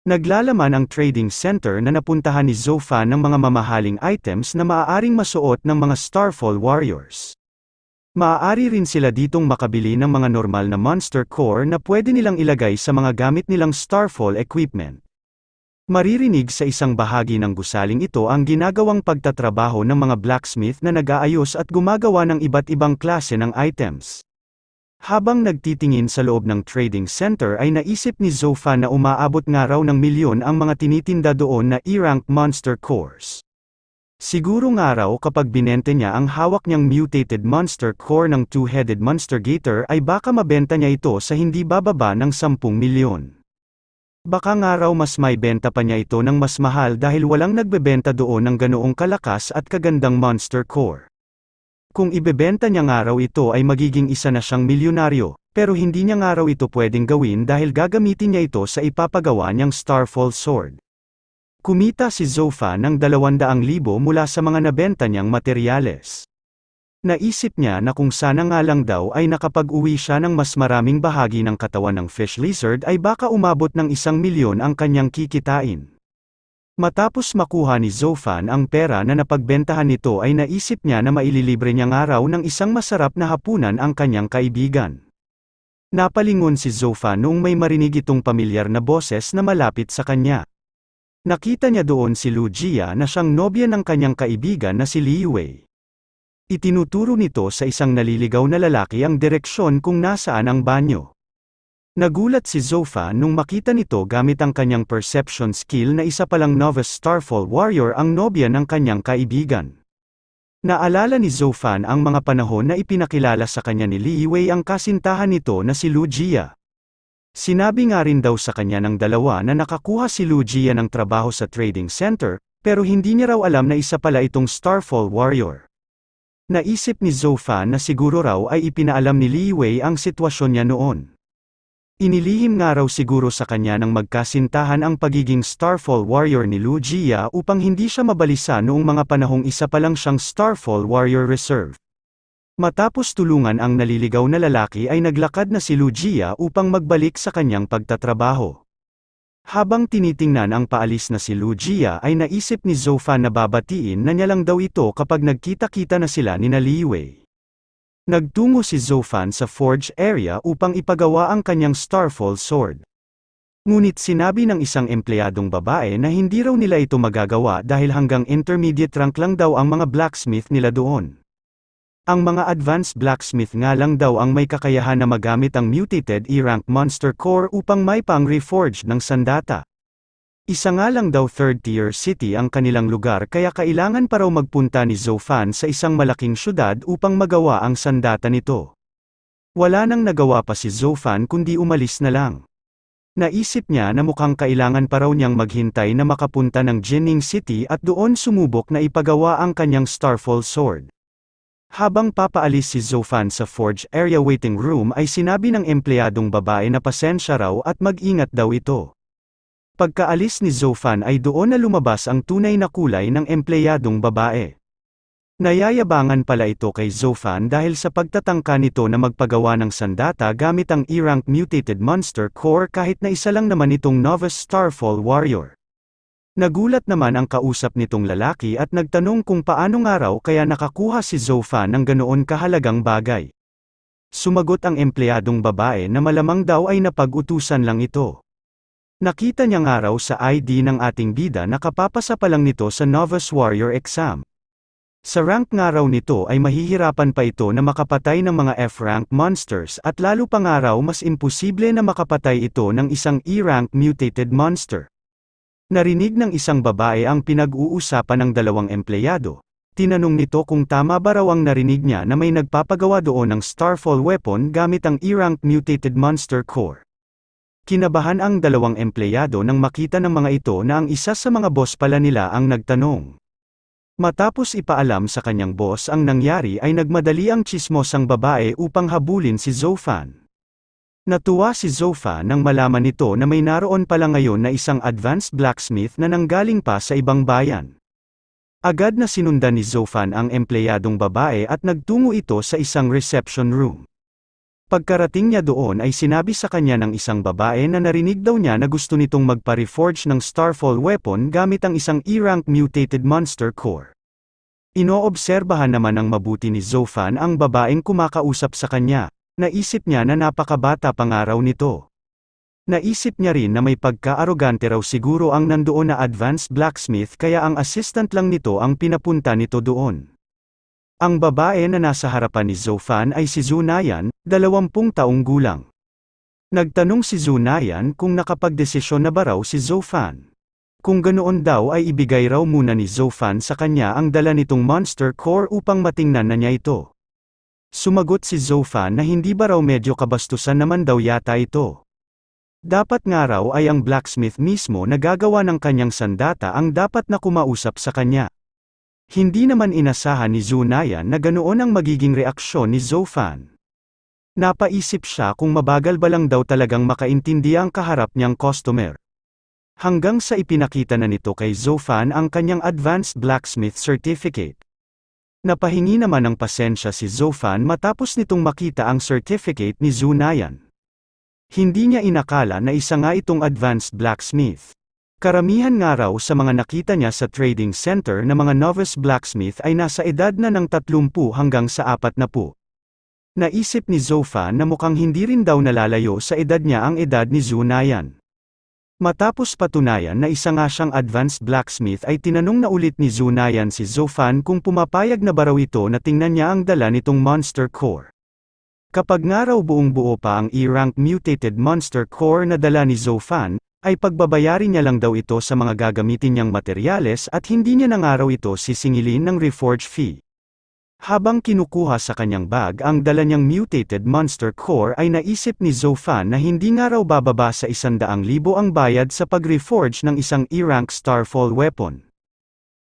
Naglalaman ang trading center na napuntahan ni Zofan ng mga mamahaling items na maaaring masuot ng mga Starfall Warriors. Maaari rin sila ditong makabili ng mga normal na monster core na pwede nilang ilagay sa mga gamit nilang Starfall equipment. Maririnig sa isang bahagi ng gusaling ito ang ginagawang pagtatrabaho ng mga blacksmith na nag-aayos at gumagawa ng iba't ibang klase ng items. Habang nagtitingin sa loob ng trading center ay naisip ni Zofan na umaabot nga raw ng milyon ang mga tinitinda doon na E-rank monster cores. Siguro nga raw kapag binente niya ang hawak niyang mutated monster core ng two-headed monster gator ay baka mabenta niya ito sa hindi bababa ng 10 milyon. Baka nga raw mas may benta pa niya ito ng mas mahal dahil walang nagbebenta doon ng ganoong kalakas at kagandang monster core. Kung ibebenta niya nga raw ito ay magiging isa na siyang milyonaryo, pero hindi niya nga raw ito pwedeng gawin dahil gagamitin niya ito sa ipapagawa niyang Starfall Sword. Kumita si Zofan ng 200,000 mula sa mga nabenta niyang materyales. Naisip niya na kung sana nga lang daw ay nakapag-uwi siya ng mas maraming bahagi ng katawan ng fish lizard ay baka umabot ng 1 milyon ang kanyang kikitain. Matapos makuha ni Zofan ang pera na napagbentahan nito ay naisip niya na maililibre niya nga raw ng isang masarap na hapunan ang kanyang kaibigan. Napalingon si Zofan noong may marinig itong pamilyar na boses na malapit sa kanya. Nakita niya doon si Lu Jia na siyang nobya ng kanyang kaibigan na si Li Wei. Itinuturo nito sa isang naliligaw na lalaki ang direksyon kung nasaan ang banyo. Nagulat si Zofan nung makita nito gamit ang kanyang perception skill na isa palang novice Starfall Warrior ang nobya ng kanyang kaibigan. Naalala ni Zofan ang mga panahon na ipinakilala sa kanya ni Li Wei ang kasintahan nito na si Lu Jia. Sinabi nga rin daw sa kanya ng dalawa na nakakuha si Lu Jia ng trabaho sa trading center, pero hindi niya raw alam na isa pala itong Starfall Warrior. Naisip ni Zofan na siguro raw ay ipinaalam ni Li Wei ang sitwasyon niya noon. Inilihim nga raw siguro sa kanya ng magkasintahan ang pagiging Starfall Warrior ni Lu Jia upang hindi siya mabalisa noong mga panahong isa pa lang siyang Starfall Warrior Reserve. Matapos tulungan ang naliligaw na lalaki ay naglakad na si Lu Jia upang magbalik sa kanyang pagtatrabaho. Habang tinitingnan ang paalis na si Lu Jia ay naisip ni Zofan na babatiin na niya lang daw ito kapag nagkita-kita na sila ni Li Wei. Nagtungo si Zofan sa forge area upang ipagawa ang kanyang Starfall Sword. Ngunit sinabi ng isang empleyadong babae na hindi raw nila ito magagawa dahil hanggang intermediate rank lang daw ang mga blacksmith nila doon. Ang mga advanced blacksmith nga lang daw ang may kakayahan na magamit ang mutated E-rank monster core upang may pang-reforge ng sandata. Isa nga lang daw third-tier city ang kanilang lugar kaya kailangan pa raw magpunta ni Zofan sa isang malaking syudad upang magawa ang sandata nito. Wala nang nagawa pa si Zofan kundi umalis na lang. Naisip niya na mukhang kailangan pa raw niyang maghintay na makapunta ng Jining City at doon sumubok na ipagawa ang kanyang Starfall Sword. Habang papaalis si Zofan sa forge area waiting room ay sinabi ng empleyadong babae na pasensya raw at mag-ingat daw ito. Pagkaalis ni Zofan ay doon na lumabas ang tunay na kulay ng empleyadong babae. Nayayabangan pala ito kay Zofan dahil sa pagtatangka nito na magpagawa ng sandata gamit ang E-rank mutated monster core kahit na isa lang naman itong novice Starfall Warrior. Nagulat naman ang kausap nitong lalaki at nagtanong kung paano nga raw kaya nakakuha si Zofan ng ganoon kahalagang bagay. Sumagot ang empleyadong babae na malamang daw ay napag-utusan lang ito. Nakita niya nga raw sa ID ng ating bida na kapapasa pa lang nito sa Novice Warrior exam. Sa rank nga raw nito ay mahihirapan pa ito na makapatay ng mga F-rank monsters at lalo pa nga raw mas imposible na makapatay ito ng isang E-rank mutated monster. Narinig ng isang babae ang pinag-uusapan ng dalawang empleyado. Tinanong nito kung tama ba raw ang narinig niya na may nagpapagawa doon ng Starfall weapon gamit ang E-rank mutated monster core. Kinabahan ang dalawang empleyado nang makita ng mga ito na ang isa sa mga boss pala nila ang nagtanong. Matapos ipaalam sa kanyang boss ang nangyari ay nagmadali ang tsismosang babae upang habulin si Zofan. Natuwa si Zofan nang malaman nito na may naroon pala ngayon na isang advanced blacksmith na nanggaling pa sa ibang bayan. Agad na sinundan ni Zofan ang empleyadong babae at nagtungo ito sa isang reception room. Pagkarating niya doon ay sinabi sa kanya ng isang babae na narinig daw niya na gusto nitong magpa-reforge ng Starfall weapon gamit ang isang E-rank mutated monster core. Inoobserbahan naman ng mabuti ni Zofan ang babaeng kumakausap sa kanya. Naisip niya na napakabata pang araw nito. Naisip niya rin na may pagka-arogante raw siguro ang nandoon na advanced blacksmith kaya ang assistant lang nito ang pinapunta nito doon. Ang babae na nasa harapan ni Zofan ay si Zunayan, 20 taong gulang. Nagtanong si Zunayan kung nakapagdesisyon na ba raw si Zofan. Kung ganoon daw ay ibigay raw muna ni Zofan sa kanya ang dala nitong monster core upang matingnan na niya ito. Sumagot si Zofan na hindi ba raw medyo kabastusan naman daw yata ito. Dapat nga raw ay ang blacksmith mismo na gagawa ng kanyang sandata ang dapat na kumausap sa kanya. Hindi naman inasahan ni Zunayan na ganoon ang magiging reaksyon ni Zofan. Napaisip siya kung mabagal ba lang daw talagang makaintindi ang kaharap niyang customer. Hanggang sa ipinakita na nito kay Zofan ang kanyang Advanced Blacksmith Certificate. Napahingi naman ng pasensya si Zofan matapos nitong makita ang certificate ni Zunayan. Hindi niya inakala na isa nga itong Advanced Blacksmith. Karamihan nga raw sa mga nakita niya sa trading center na mga novice blacksmith ay nasa edad na ng 30 hanggang sa 40. Naisip ni Zofan na mukhang hindi rin daw nalalayo sa edad niya ang edad ni Zunayan. Matapos patunayan na isa nga siyang advanced blacksmith ay tinanong na ulit ni Zunayan si Zofan kung pumapayag na ba raw ito na tingnan niya ang dala nitong monster core. Kapag nga raw buong buo pa ang E-rank mutated monster core na dala ni Zofan, ay pagbabayarin niya lang daw ito sa mga gagamitin niyang materyales at hindi niya na nga raw ito sisingilin ng reforge fee. Habang kinukuha sa kanyang bag ang dala niyang mutated monster core ay naisip ni Zofan na hindi nga raw bababa sa 100,000 ang bayad sa pag-reforge ng isang E-rank Starfall weapon.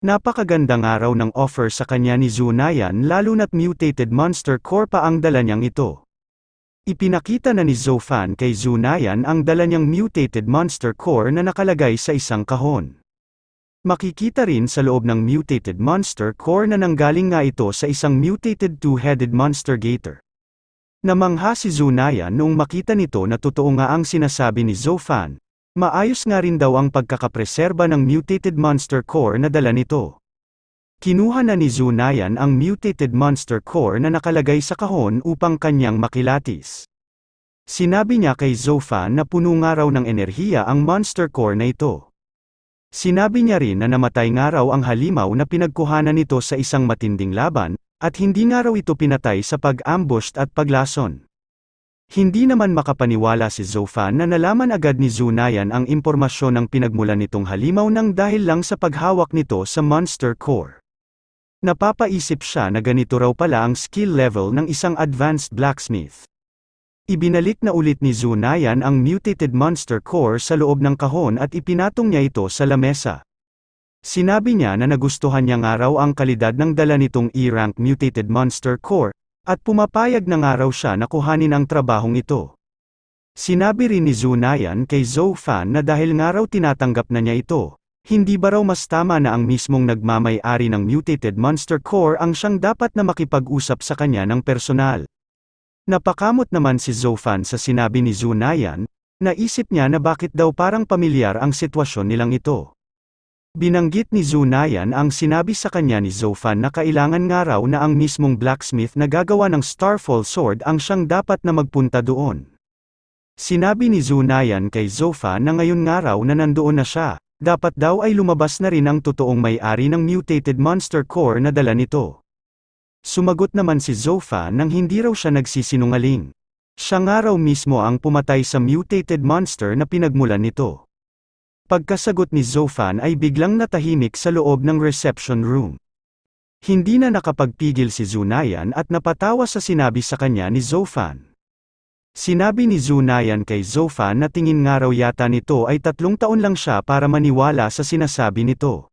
Napakaganda nga raw ng offer sa kanya ni Zunayan lalo na't mutated monster core pa ang dala niyang ito. Ipinakita na ni Zofan kay Zunayan ang dala niyang mutated monster core na nakalagay sa isang kahon. Makikita rin sa loob ng mutated monster core na nanggaling nga ito sa isang mutated two-headed monster gator. Namangha si Zunayan noong makita nito na totoo nga ang sinasabi ni Zofan. Maayos nga rin daw ang pagkakapreserba ng mutated monster core na dala nito. Kinuha na ni Zunayan ang mutated monster core na nakalagay sa kahon upang kanyang makilatis. Sinabi niya kay Zofan na puno nga raw ng enerhiya ang monster core na ito. Sinabi niya rin na namatay nga raw ang halimaw na pinagkuhanan nito sa isang matinding laban, at hindi nga raw ito pinatay sa pag-ambush at paglason. Hindi naman makapaniwala si Zofan na nalaman agad ni Zunayan ang impormasyon ng pinagmulan nitong halimaw nang dahil lang sa paghawak nito sa monster core. Napapaisip siya na ganito raw pala ang skill level ng isang advanced blacksmith. Ibinalik na ulit ni Zunayan ang mutated monster core sa loob ng kahon at ipinatong niya ito sa lamesa. Sinabi niya na nagustuhan niya nga raw ang kalidad ng dala nitong E-rank mutated monster core, at pumapayag na nga raw siya na kuhanin ang trabahong ito. Sinabi rin ni Zunayan kay Zofan na dahil nga raw tinatanggap na niya ito, hindi ba raw mas tama na ang mismong nagmamay-ari ng mutated monster core ang siyang dapat na makipag-usap sa kanya ng personal. Napakamot naman si Zofan sa sinabi ni Zunayan, naisip niya na bakit daw parang pamilyar ang sitwasyon nilang ito. Binanggit ni Zunayan ang sinabi sa kanya ni Zofan na kailangan nga raw na ang mismong blacksmith na gagawa ng Starfall sword ang siyang dapat na magpunta doon. Sinabi ni Zunayan kay Zofan na ngayon nga raw na nandoon na siya. Dapat daw ay lumabas na rin ang totoong may-ari ng mutated monster core na dala nito. Sumagot naman si Zofan nang hindi raw siya nagsisinungaling. Siya nga raw mismo ang pumatay sa mutated monster na pinagmulan nito. Pagkasagot ni Zofan ay biglang natahimik sa loob ng reception room. Hindi na nakapagpigil si Zunayan at napatawa sa sinabi sa kanya ni Zofan. Sinabi ni Zunayan kay Zofan na tingin nga raw yata nito ay 3 taon lang siya para maniwala sa sinasabi nito.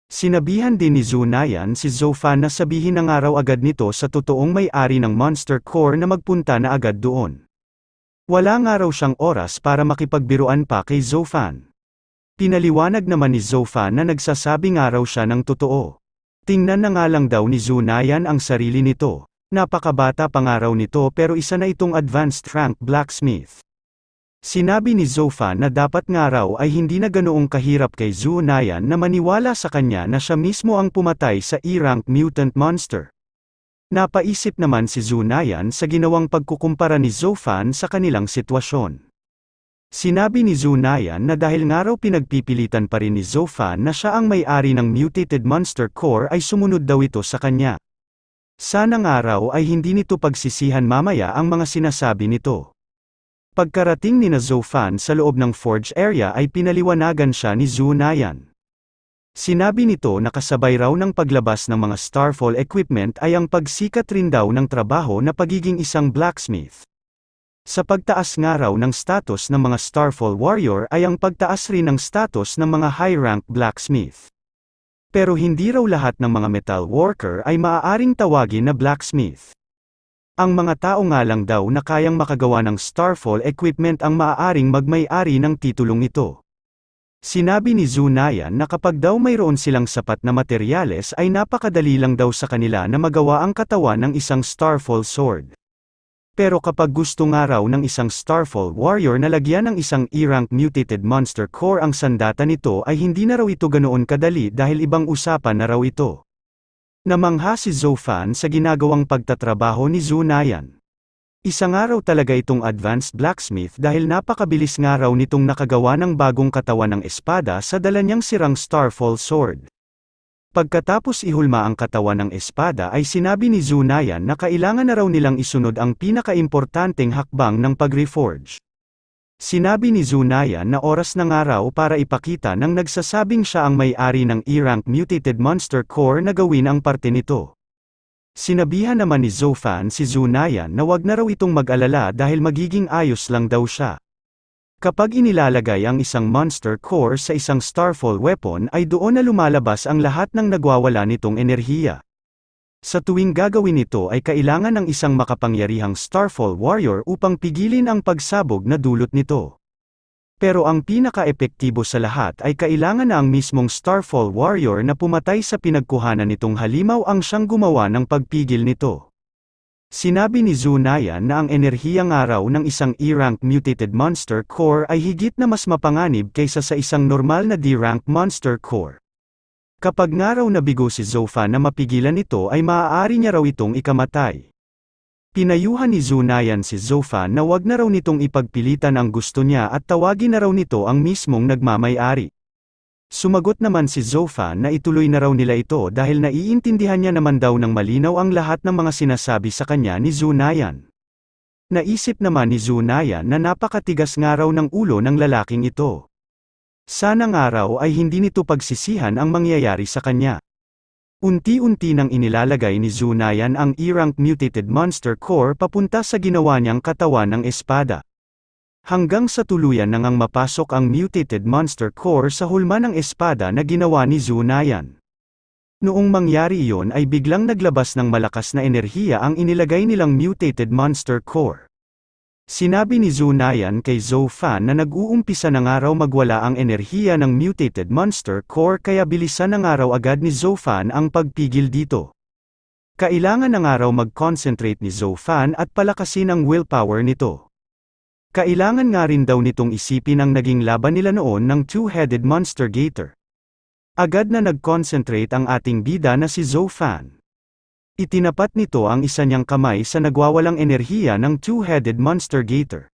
Sinabihan din ni Zunayan si Zofan na sabihin na nga raw agad nito sa totoong may-ari ng monster core na magpunta na agad doon. Wala nga raw siyang oras para makipagbiruan pa kay Zofan. Pinaliwanag naman ni Zofan na nagsasabi nga raw siya ng totoo. Tingnan na nga lang daw ni Zunayan ang sarili nito. Napakabata pa nga raw nito pero isa na itong advanced rank blacksmith. Sinabi ni Zofan na dapat nga raw ay hindi na ganoong kahirap kay Zunayan na maniwala sa kanya na siya mismo ang pumatay sa E-rank mutant monster. Napaisip naman si Zunayan sa ginawang pagkukumpara ni Zofan sa kanilang sitwasyon. Sinabi ni Zunayan na dahil nga raw pinagpipilitan pa rin ni Zofan na siya ang may-ari ng mutated monster core ay sumunod daw ito sa kanya. Sana nga raw ay hindi nito pagsisihan mamaya ang mga sinasabi nito. Pagkarating ni Zofan sa loob ng forge area ay pinaliwanagan siya ni Zunayan. Sinabi nito na kasabay raw ng paglabas ng mga Starfall equipment ay ang pagsikat rin daw ng trabaho na pagiging isang blacksmith. Sa pagtaas nga raw ng status ng mga Starfall warrior ay ang pagtaas rin ng status ng mga high-rank blacksmith. Pero hindi raw lahat ng mga metal worker ay maaaring tawagin na blacksmith. Ang mga tao nga lang daw na kayang makagawa ng Starfall equipment ang maaaring magmay-ari ng titulong ito. Sinabi ni Zunayan na kapag daw mayroon silang sapat na materyales ay napakadali lang daw sa kanila na magawa ang katawan ng isang Starfall sword. Pero kapag gusto nga raw ng isang Starfall warrior na lagyan ng isang E-rank mutated monster core ang sandata nito ay hindi na raw ito ganoon kadali dahil ibang usapan na raw ito. Namangha si Zofan sa ginagawang pagtatrabaho ni Zunayan. Isa nga raw talaga itong advanced blacksmith dahil napakabilis nga raw nitong nakagawa ng bagong katawan ng espada sa dala niyang sirang Starfall sword. Pagkatapos ihulma ang katawan ng espada ay sinabi ni Zunayan na kailangan na raw nilang isunod ang pinakaimportanteng hakbang ng pag-reforge. Sinabi ni Zunayan na oras na nga raw para ipakita ng nagsasabing siya ang may-ari ng E-rank mutated monster core na gawin ang parte nito. Sinabihan naman ni Zofan si Zunayan na wag na raw itong mag-alala dahil magiging ayos lang daw siya. Kapag inilalagay ang isang monster core sa isang Starfall weapon ay doon na lumalabas ang lahat ng nagwawala nitong enerhiya. Sa tuwing gagawin ito ay kailangan ng isang makapangyarihang Starfall warrior upang pigilin ang pagsabog na dulot nito. Pero ang pinaka-epektibo sa lahat ay kailangan na ang mismong Starfall warrior na pumatay sa pinagkuhanan nitong halimaw ang siyang gumawa ng pagpigil nito. Sinabi ni Zunayan na ang enerhiyang araw ng isang E-rank mutated monster core ay higit na mas mapanganib kaysa sa isang normal na D-rank monster core. Kapag nga raw nabigo si Zofan na mapigilan ito ay maaari niya raw itong ikamatay. Pinayuhan ni Zunayan si Zofan na wag na raw nitong ipagpilitan ang gusto niya at tawagin na raw nito ang mismong nagmamay-ari. Sumagot naman si Zofan na ituloy na raw nila ito dahil naiintindihan niya naman daw ng malinaw ang lahat ng mga sinasabi sa kanya ni Zunayan. Naisip naman ni Zunayan na napakatigas nga raw ng ulo ng lalaking ito. Sana nga raw ay hindi nito pagsisihan ang mangyayari sa kanya. Unti-unti nang inilalagay ni Zunayan ang E-rank mutated monster core papunta sa ginawa niyang katawan ng espada. Hanggang sa tuluyan nang mapasok ang mutated monster core sa hulma ng espada na ginawa ni Zunayan. Noong mangyari iyon ay biglang naglabas ng malakas na enerhiya ang inilagay nilang mutated monster core. Sinabi ni Zunayan kay Zofan na nag-uumpisa na nga raw magwala ang enerhiya ng mutated monster core kaya bilisan na nga raw agad ni Zofan ang pagpigil dito. Kailangan na nga raw mag-concentrate ni Zofan at palakasin ang willpower nito. Kailangan nga rin daw nitong isipin ang naging laban nila noon ng two-headed monster gator. Agad na nag-concentrate ang ating bida na si Zofan. Itinapat nito ang isa niyang kamay sa nagwawalang enerhiya ng two-headed monster gator.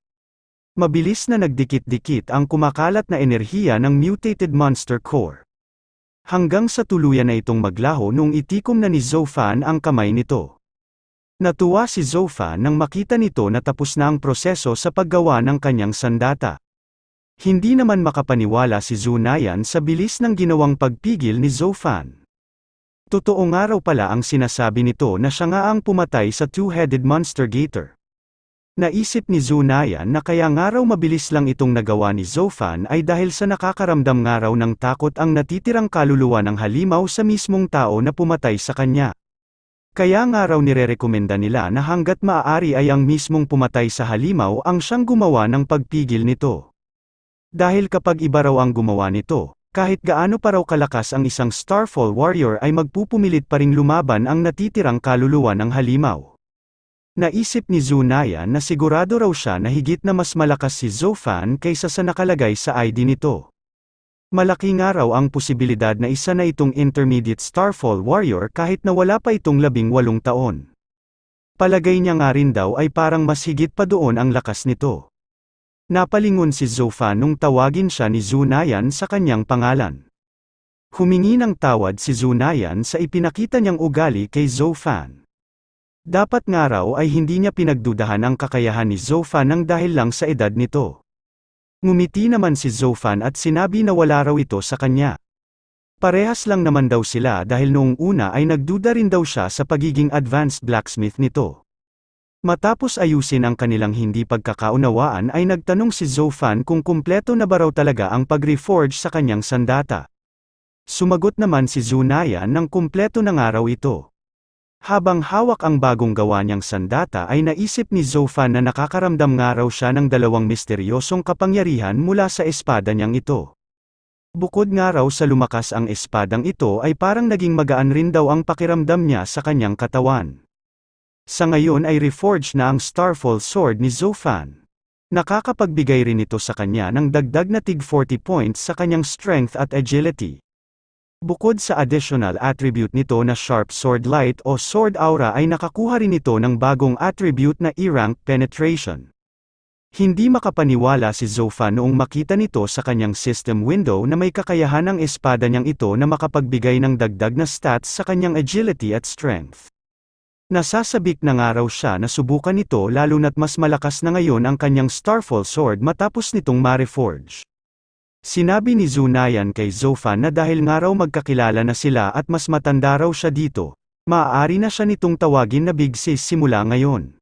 Mabilis na nagdikit-dikit ang kumakalat na enerhiya ng mutated monster core. Hanggang sa tuluyan na itong maglaho nung itikom na ni Zofan ang kamay nito. Natuwa si Zofan nang makita nito na tapos na ang proseso sa paggawa ng kanyang sandata. Hindi naman makapaniwala si Zunayan sa bilis ng ginawang pagpigil ni Zofan. Totoo nga raw pala ang sinasabi nito na siya nga ang pumatay sa two-headed monster gator. Naisip ni Zunayan na kaya nga raw mabilis lang itong nagawa ni Zofan ay dahil sa nakakaramdam nga raw ng takot ang natitirang kaluluwa ng halimaw sa mismong tao na pumatay sa kanya. Kaya nga raw nirerekomenda nila na hanggat maaari ay ang mismong pumatay sa halimaw ang siyang gumawa ng pagpigil nito. Dahil kapag iba raw ang gumawa nito, kahit gaano pa raw kalakas ang isang Starfall warrior ay magpupumilit pa ring lumaban ang natitirang kaluluwa ng halimaw. Naisip ni Zunayan na sigurado raw siya na higit na mas malakas si Zofan kaysa sa nakalagay sa ID nito. Malaki nga raw ang posibilidad na isa na itong intermediate Starfall Warrior kahit na wala pa itong 18 taon. Palagay niya nga rin daw ay parang mas higit pa doon ang lakas nito. Napalingon si Zofan nung tawagin siya ni Zunayan sa kanyang pangalan. Humingi ng tawad si Zunayan sa ipinakita niyang ugali kay Zofan. Dapat nga raw ay hindi niya pinagdudahan ang kakayahan ni Zofan nang dahil lang sa edad nito. Ngumiti naman si Zofan at sinabi na wala raw ito sa kanya. Parehas lang naman daw sila dahil noong una ay nagduda rin daw siya sa pagiging advanced blacksmith nito. Matapos ayusin ang kanilang hindi pagkakaunawaan ay nagtanong si Zofan kung kumpleto na ba raw talaga ang pag-reforge sa kanyang sandata. Sumagot naman si Zunayan ng kumpleto na nga raw ito. Habang hawak ang bagong gawa niyang sandata ay naisip ni Zofan na nakakaramdam nga raw siya ng dalawang misteryosong kapangyarihan mula sa espada niyang ito. Bukod nga raw sa lumakas ang espadang ito ay parang naging magaan rin daw ang pakiramdam niya sa kanyang katawan. Sa ngayon ay reforged na ang Starfall Sword ni Zofan. Nakakapagbigay rin ito sa kanya ng dagdag na tig 40 points sa kanyang strength at agility. Bukod sa additional attribute nito na Sharp Sword Light o Sword Aura ay nakakuha rin ito ng bagong attribute na E-Rank Penetration. Hindi makapaniwala si Zofan noong makita nito sa kanyang system window na may kakayahan ang espada niyang ito na makapagbigay ng dagdag na stats sa kanyang agility at strength. Nasasabik na nga raw siya na subukan ito lalo na't mas malakas na ngayon ang kanyang Starfall Sword matapos nitong ma-reforge. Sinabi ni Zunayan kay Zofan na dahil nga raw magkakilala na sila at mas matanda raw siya dito, maaari na siya nitong tawagin na Big Sis simula ngayon.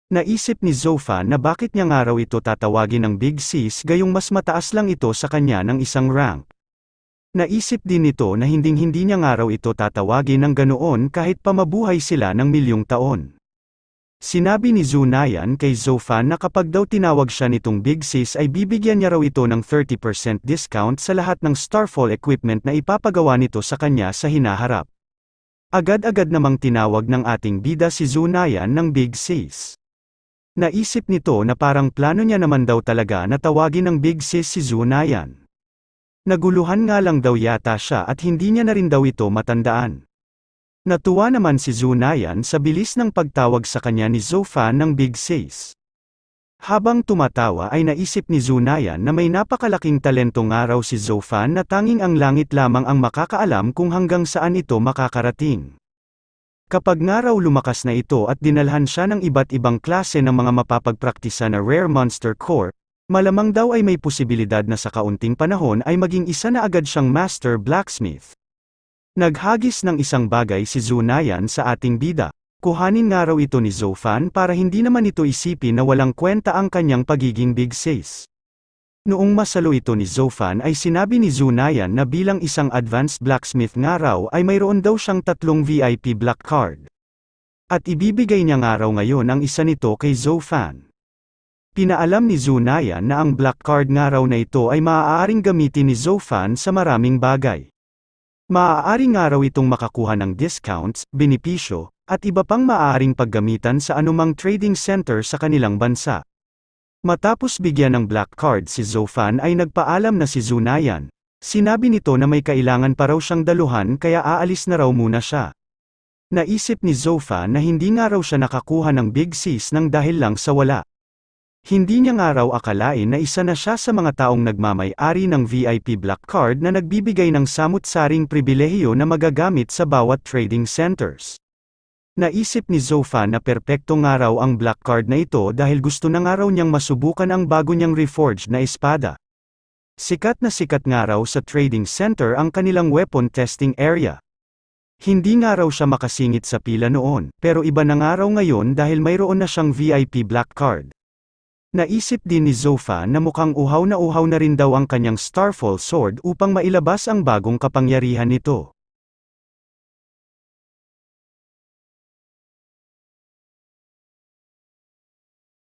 Naisip ni Zofan na bakit niya nga raw ito tatawagin ng Big Sis gayong mas mataas lang ito sa kanya ng isang rank. Naisip din nito na hinding-hindi niya nga raw ito tatawagin ng ganoon kahit pa mabuhay sila ng milyong taon. Sinabi ni Zunayan kay Zofan na kapag daw tinawag siya nitong Big Sis ay bibigyan niya raw ito ng 30% discount sa lahat ng Starfall equipment na ipapagawa nito sa kanya sa hinaharap. Agad-agad namang tinawag ng ating bida si Zunayan ng Big Sis. Naisip nito na parang plano niya naman daw talaga na tawagin ng Big Sis si Zunayan. Naguluhan nga lang daw yata siya at hindi niya na rin daw ito matandaan. Natuwa naman si Zunayan sa bilis ng pagtawag sa kanya ni Zofan ng Big Sis. Habang tumatawa ay naisip ni Zunayan na may napakalaking talento nga raw si Zofan na tanging ang langit lamang ang makakaalam kung hanggang saan ito makakarating. Kapag nga raw lumakas na ito at dinalhan siya ng iba't ibang klase ng mga mapapagpraktisa na Rare Monster Core, malamang daw ay may posibilidad na sa kaunting panahon ay maging isa na agad siyang Master Blacksmith. Naghagis ng isang bagay si Zunayan sa ating bida. Kuhanin nga raw ito ni Zofan para hindi naman ito isipin na walang kwenta ang kanyang pagiging Big Sis. Noong masalo ito ni Zofan ay sinabi ni Zunayan na bilang isang advanced blacksmith nga raw ay mayroon daw siyang 3 VIP black card. At ibibigay niya nga raw ngayon ang isa nito kay Zofan. Pinaalam ni Zunayan na ang black card nga raw na ito ay maaaring gamitin ni Zofan sa maraming bagay. Maaari nga raw itong makakuha ng discounts, benepisyo, at iba pang maaaring paggamitan sa anumang trading center sa kanilang bansa. Matapos bigyan ng black card si Zofan ay nagpaalam na si Zunayan. Sinabi nito na may kailangan pa raw siyang daluhan kaya aalis na raw muna siya. Naisip ni Zofan na hindi nga raw siya nakakuha ng Big Sis nang dahil lang sa wala. Hindi niya nga raw akalain na isa na siya sa mga taong nagmamay-ari ng VIP Black Card na nagbibigay ng samut-saring pribilehiyo na magagamit sa bawat trading centers. Naisip ni Zofan na perpekto nga raw ang Black Card na ito dahil gusto na nga raw niyang masubukan ang bago niyang reforged na espada. Sikat na sikat nga raw sa trading center ang kanilang weapon testing area. Hindi nga raw siya makasingit sa pila noon, pero iba na nga raw ngayon dahil mayroon na siyang VIP Black Card. Naisip din ni Zofan na mukhang uhaw na rin daw ang kanyang Starfall Sword upang mailabas ang bagong kapangyarihan nito.